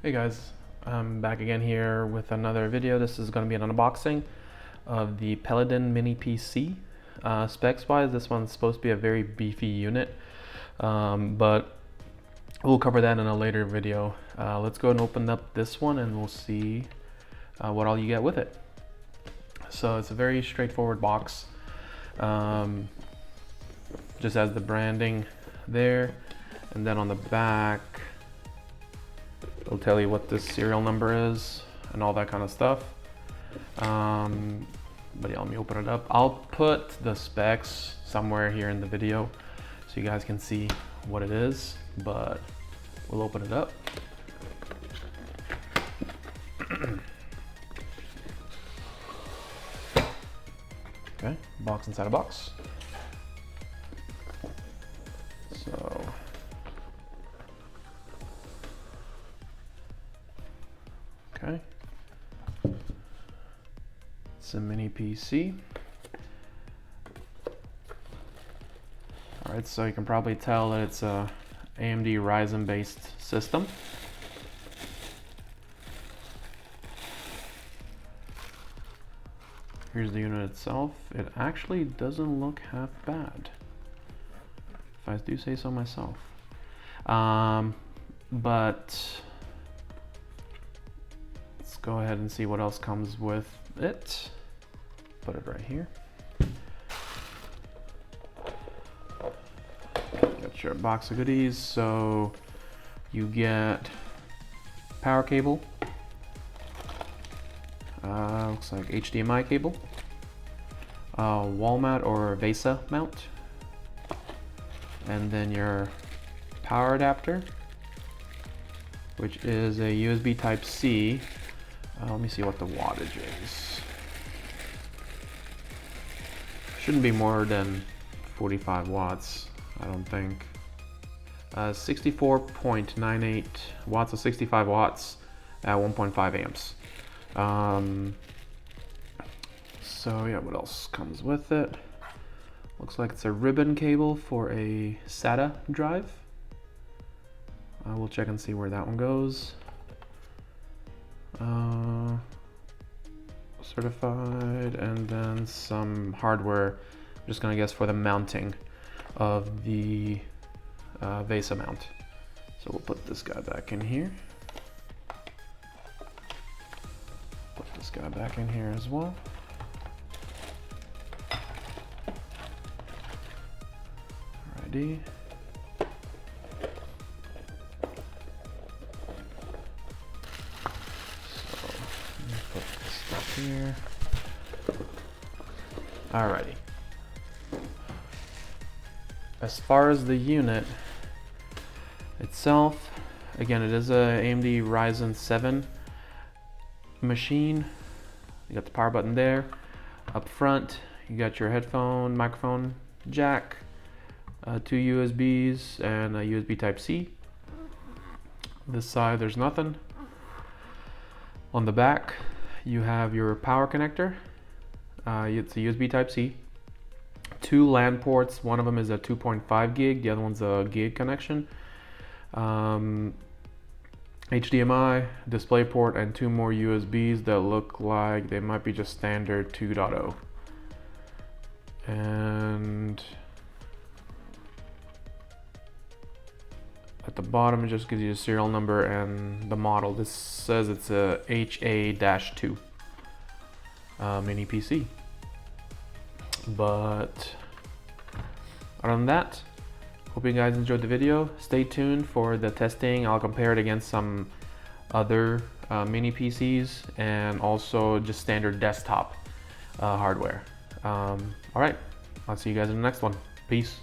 Hey guys, I'm back again here with another video. This is going to be an unboxing of the Peladin mini PC. Specs wise, this one's supposed to be a very beefy unit, but we'll cover that in a later video. Let's go and open up this one and we'll see what all you get with it. So it's a very straightforward box. Just has the branding there, and then on the back it'll tell you what this serial number is and all that kind of stuff. But yeah, let me open it up. I'll put the specs somewhere here in the video so you guys can see what it is, but we'll open it up. Okay, box inside a box. So okay, it's a mini PC. All right, so you can probably tell that it's a AMD Ryzen based system. Here's the unit itself. It actually doesn't look half bad, if I do say so myself. But let's go ahead and see what else comes with it. Put it right here. Got your box of goodies. So you get power cable. Looks like HDMI cable, wall mount or VESA mount, and then your power adapter, which is a USB type C. Let me see what the wattage is. Shouldn't be more than 45 watts, I don't think. 64.98 watts, so 65 watts at 1.5 amps. So yeah, what else comes with it? Looks like it's a ribbon cable for a SATA drive. We'll check and see where that one goes. Certified, and then some hardware. I'm just gonna guess for the mounting of the VESA mount. So we'll put this guy back in here. Put this guy back in here as well. Alrighty. So let me put this stuff here. Alrighty. As far as the unit itself, again, it is a AMD Ryzen 7 machine. You got the power button there. Up front, you got your headphone, microphone jack, 2 USBs, and a USB type C. This side, there's nothing. On the back, you have your power connector. It's a USB type C. 2 LAN ports. One of them is a 2.5 gig, the other one's a gig connection. HDMI, DisplayPort, and 2 more USBs that look like they might be just standard 2.0. And at the bottom, it just gives you a serial number and the model. This says it's a HA-2 mini PC. But other than that, hope you guys enjoyed the video. Stay tuned for the testing. I'll compare it against some other mini PCs and also just standard desktop hardware. All right, I'll see you guys in the next one. Peace.